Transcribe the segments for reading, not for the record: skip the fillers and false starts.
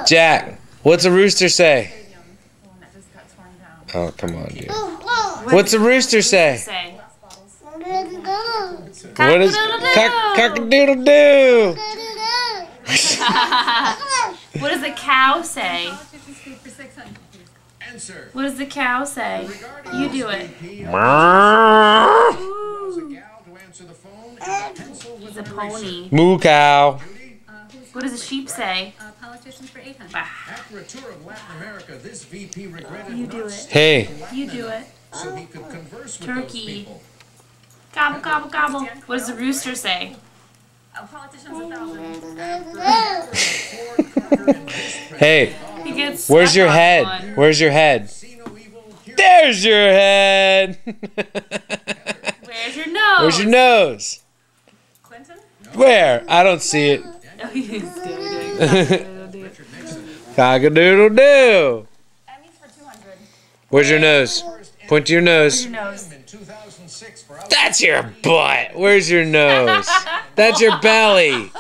Jack, what's a rooster say? Oh, come on, dude. What's a rooster say? What is cock-a-doodle-doo? What does a cow say? What does the cow say? You do it. He's a pony. Moo cow. What does a sheep say? After a tour of Latin America, this VP regretted You do it. Hey. You do it. so he could converse with Turkey. Gobble, gobble, gobble. What does the rooster say? Hey. He gets Where's your stuck on head? one. Where's your head? There's your head. Where's your nose? Where's your nose? Clinton? Where? I don't see it. Oh, he's doing Cock-a-doodle-doo. Where's your nose? Point to your nose. your nose. That's your butt. Where's your nose? That's your belly.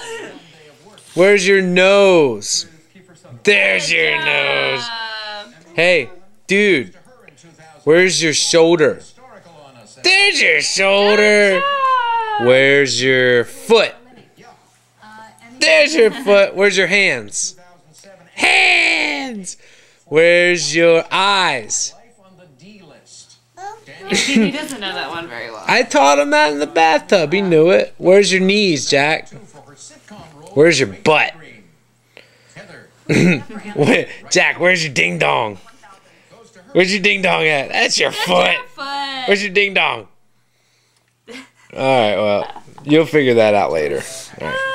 Where's your nose? There's your nose. Hey, dude. Where's your shoulder? There's your shoulder. Where's your foot? There's your foot. Where's your hands? Hands. Where's your eyes? He doesn't know that one very well. I taught him that in the bathtub. He knew it. Where's your knees, Jack? Where's your butt? Jack, where's your ding dong? Where's your ding dong at? That's your foot. Where's your ding dong? Alright, well, you'll figure that out later. All right.